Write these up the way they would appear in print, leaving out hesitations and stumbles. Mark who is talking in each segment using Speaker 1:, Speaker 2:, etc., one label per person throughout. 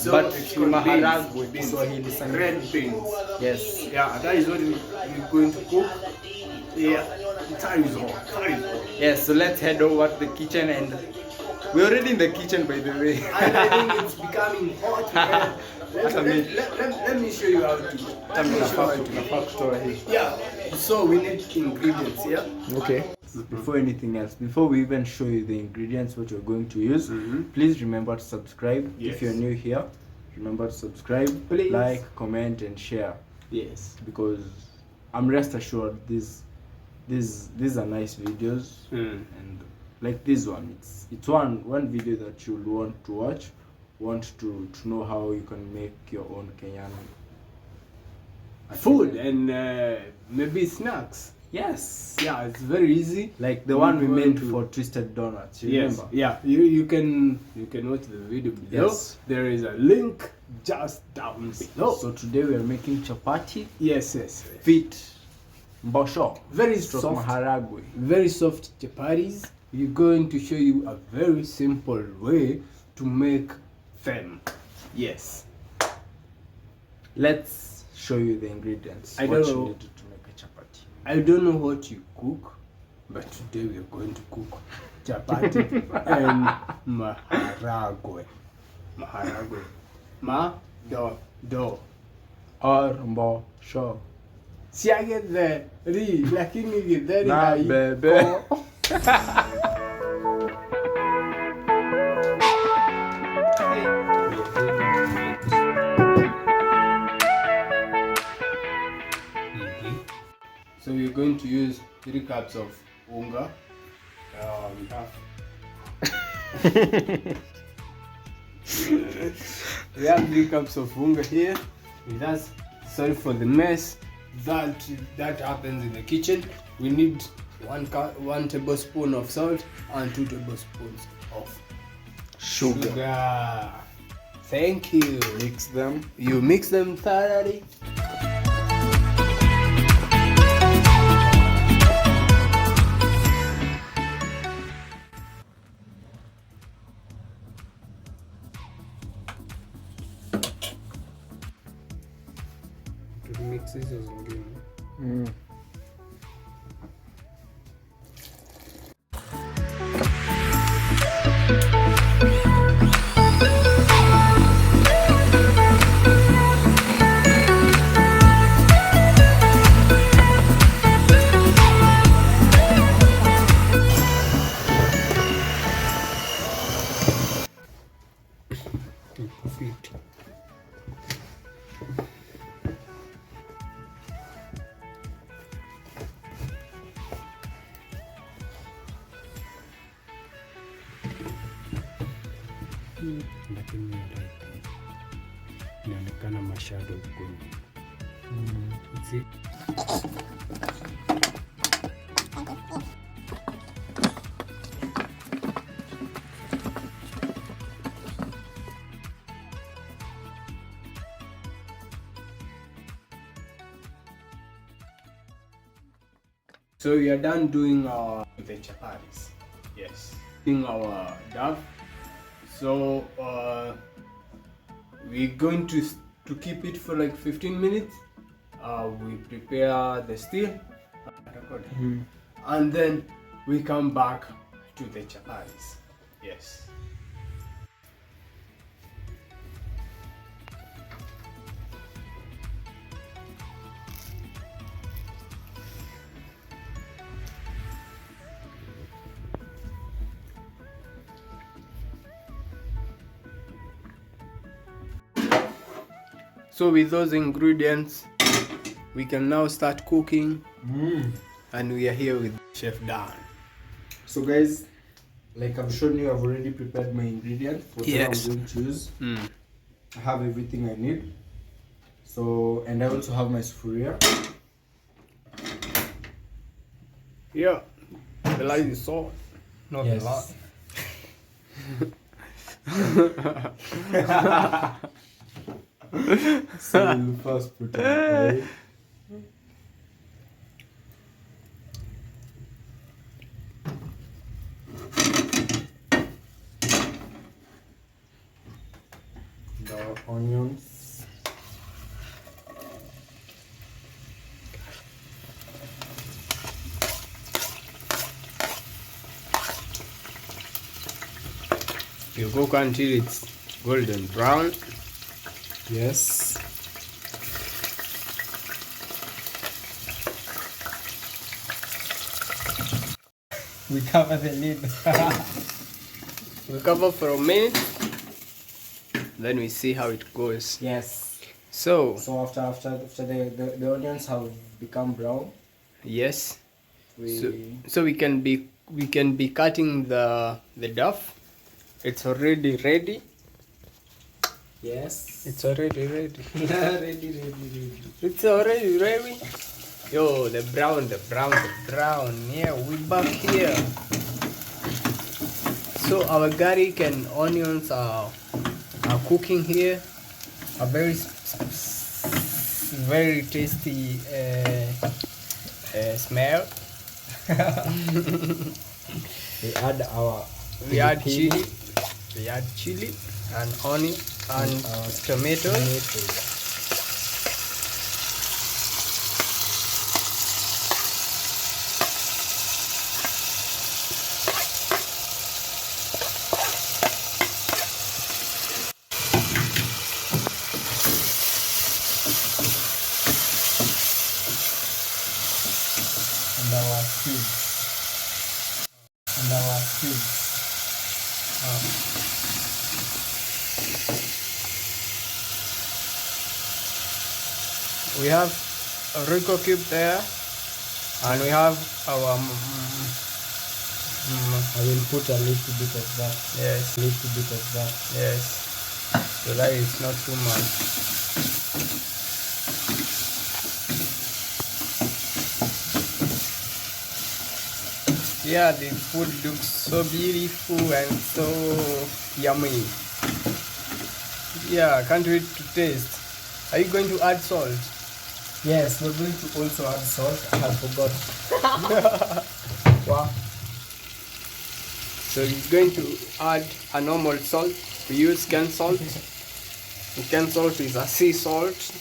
Speaker 1: So but maharagwe, Kiswahili, red beans.
Speaker 2: Yes.
Speaker 1: Yeah, that is what we're going to cook. Yeah, time is hot. Time is hot.
Speaker 2: Yes, so let's head over to the kitchen, and we're already in the kitchen, by the way.
Speaker 1: I think it's becoming hot. Let me show you how to. Yeah. So we need ingredients. Yeah.
Speaker 2: Okay. Before anything else, before we even show you the ingredients what you're going to use, please remember to subscribe.
Speaker 1: Yes.
Speaker 2: If you're new here, remember to subscribe,
Speaker 1: please.
Speaker 2: Like, comment, and share.
Speaker 1: Yes.
Speaker 2: Because I'm rest assured these are nice videos, and like this one, it's one video that you'll want to watch, want to know how you can make your own Kenyan
Speaker 1: food and maybe snacks.
Speaker 2: Yes.
Speaker 1: Yeah, it's very easy.
Speaker 2: Like the one we made for Twisted Donuts. You remember?
Speaker 1: Yeah. You can watch the video below.
Speaker 2: Yes.
Speaker 1: There is a link just down below.
Speaker 2: So today we are making chapati.
Speaker 1: Yes.
Speaker 2: Fit mbosho.
Speaker 1: Very
Speaker 2: soft
Speaker 1: maharagwe. Very soft chapatis. We're going to show you a very simple way to make them. Yes.
Speaker 2: Let's show you the ingredients.
Speaker 1: I
Speaker 2: what
Speaker 1: don't
Speaker 2: you
Speaker 1: know.
Speaker 2: need to make a chapati.
Speaker 1: I don't know what you cook, but today we are going to cook chapati and maharagwe. Do.
Speaker 2: Or mbosho.
Speaker 1: Siage the ri lakini githeri
Speaker 2: Na bebe.
Speaker 1: So we're going to use 3 cups of unga. We have 3 cups of unga here. With us, sorry for the mess that happens in the kitchen. We need 1 tablespoon of salt and 2 tablespoons of sugar. Thank you.
Speaker 2: Mix them.
Speaker 1: You mix them thoroughly. Mix hizo zingine. chini ya light inaonekana mashado kwenye. See? So we are done doing the chapatis. Yes, doing our dough. So we're going to keep it for like 15 minutes. We prepare the steel, and then we come back to the chapatis. Yes. So with those ingredients, we can now start cooking. And we are here with Chef Dan.
Speaker 2: So guys, like I've shown you, I've already prepared my ingredients for what
Speaker 1: Yes.
Speaker 2: I'm going to use. I have everything I need. So, and I also have my sufuria.
Speaker 1: Yeah, the light is salt, not
Speaker 2: Yes.
Speaker 1: a lot.
Speaker 2: So we'll first put it away. The onions.
Speaker 1: You cook until it's golden brown.
Speaker 2: Yes. We cover the lid.
Speaker 1: We cover for a minute, then we see how it goes.
Speaker 2: Yes.
Speaker 1: So
Speaker 2: So after the onions have become brown,
Speaker 1: yes,
Speaker 2: we
Speaker 1: so we can be cutting the duff. It's already ready.
Speaker 2: yes.
Speaker 1: It's already ready.
Speaker 2: ready.
Speaker 1: It's already ready. Yo, the brown. Yeah, we back here. So our garlic and onions are cooking here. A very tasty smell.
Speaker 2: We add
Speaker 1: chili. We add chili and onion and tomatoes.
Speaker 2: And our cubes.
Speaker 1: We have a Rico cube there, and we have our
Speaker 2: I will put a little bit of that.
Speaker 1: yes, yes, so that is not too much. Yeah, the food looks so beautiful and so yummy. Yeah, can't wait to taste. Are you going to add salt?
Speaker 2: Yes, we're going to also add salt. I forgot.
Speaker 1: Wow. So you're going to add a normal salt. We use Ken salt. Ken salt is a sea salt.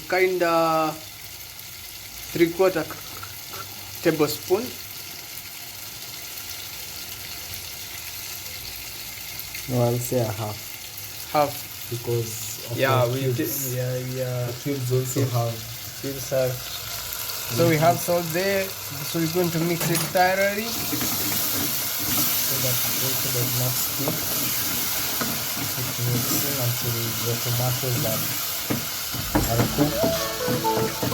Speaker 1: Kinda 3/4 tablespoon.
Speaker 2: No, I'll say a half.
Speaker 1: Half.
Speaker 2: Because of
Speaker 1: Yeah,
Speaker 2: the
Speaker 1: we
Speaker 2: cubes. The cubes also have.
Speaker 1: Cubes have. So we have salt there. So we're going to mix it thoroughly.
Speaker 2: So that it also does not stick. Keep mixing until the tomatoes are cooked.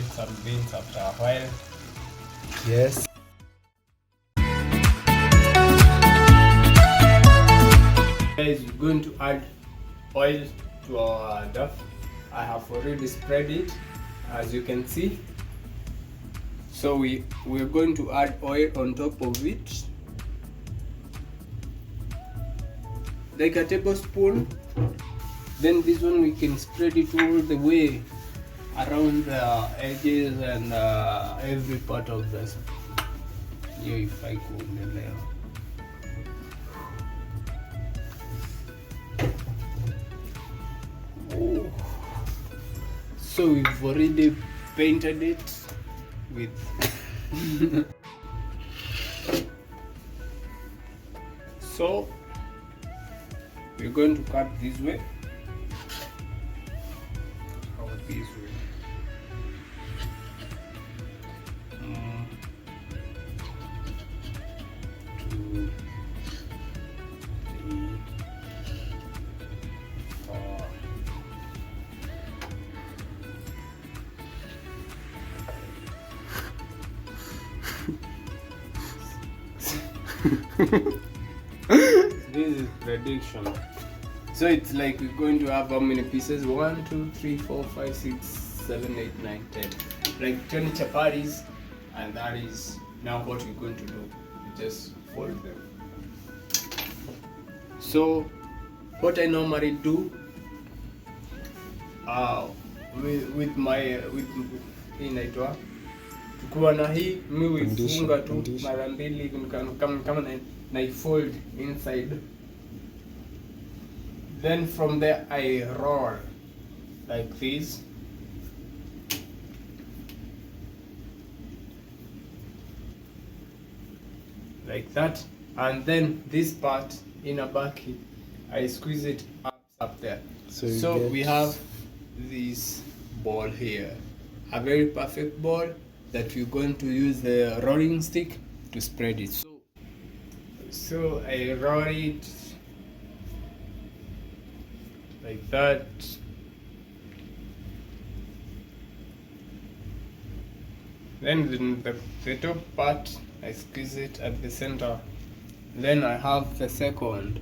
Speaker 1: marinate some beans after a while.
Speaker 2: Yes.
Speaker 1: Guys, we're going to add oil to our dough. I have already spread it, as you can see. So we're going to add oil on top of it, like a tablespoon. Then this one we can spread it all the way around the edges and every part of this. Yeah, if I go in the layer. Oh. So we've already painted it with so we're going to cut this way. How this way? Two, three, four. This is prediction. So it's like we're going to have how many pieces? 1, 2, 3, 4, 5, 6, 7, 8, 9, 10. Like 20 chapatis, and that is now what we're going to do. We just fold them. So what I normally do with inaitwa tukiwa na hii mi huifunga tu mara mbili kama naifold inside, then from there I roll like this. Like that, and then this part in a bucket I squeeze it up there. So we have this ball here, a very perfect ball that we're going to use the rolling stick to spread it. So I roll it like that. Then the top part I squeeze it at the center. Then I have the second.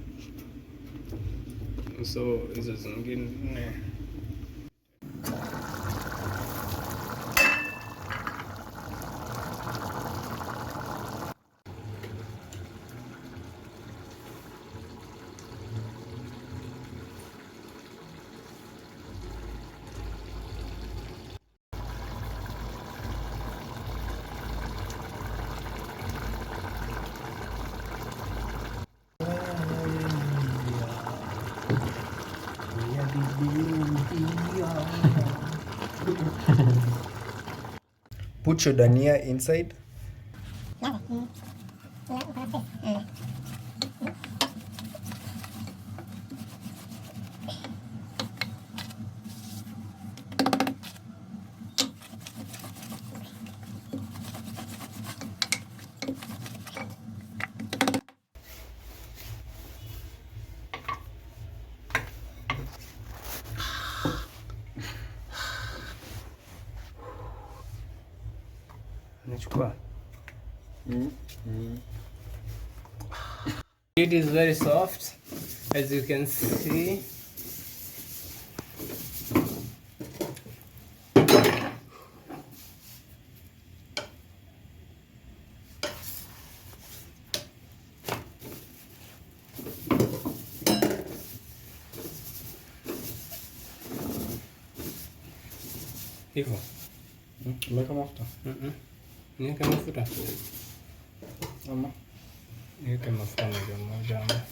Speaker 1: So hizo zingine
Speaker 2: Put your dania inside.
Speaker 1: nachukua. It is very soft, as you can see. Hivyo.
Speaker 2: Umeweka mafuta?
Speaker 1: Niweke mafuta.
Speaker 2: Ama
Speaker 1: Niweke mafuta moja.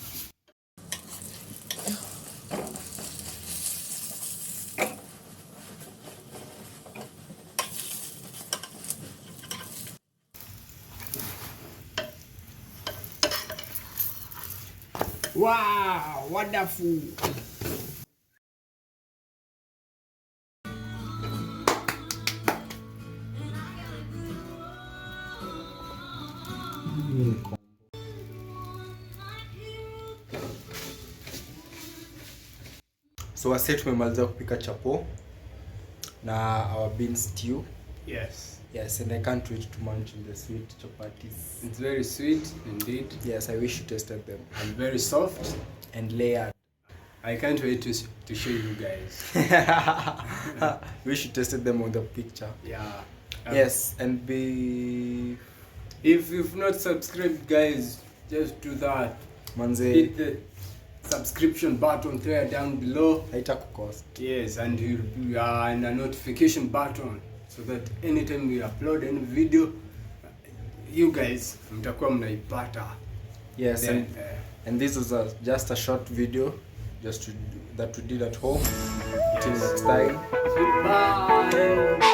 Speaker 1: Wow, wonderful.
Speaker 2: So wase tumemaliza kupika chapo na our bean stew.
Speaker 1: Yes.
Speaker 2: Yes, and I can't wait to munch in the sweet chapatis.
Speaker 1: It's very sweet indeed.
Speaker 2: Yes, I wish you tasted them.
Speaker 1: And very soft.
Speaker 2: And layered.
Speaker 1: I can't wait to show you guys.
Speaker 2: Wish you tasted them on the picture.
Speaker 1: Yeah.
Speaker 2: Yes, and
Speaker 1: if you've not subscribed, guys, just do that.
Speaker 2: Manze,
Speaker 1: Hit the subscription button there down below.
Speaker 2: haitakukost.
Speaker 1: Yes, and and a notification button so that anytime we upload any video, you guys mtakuwa mnaipata.
Speaker 2: Yes,
Speaker 1: Then,
Speaker 2: and this was just a short video that we did at home. Till next time.
Speaker 1: Goodbye.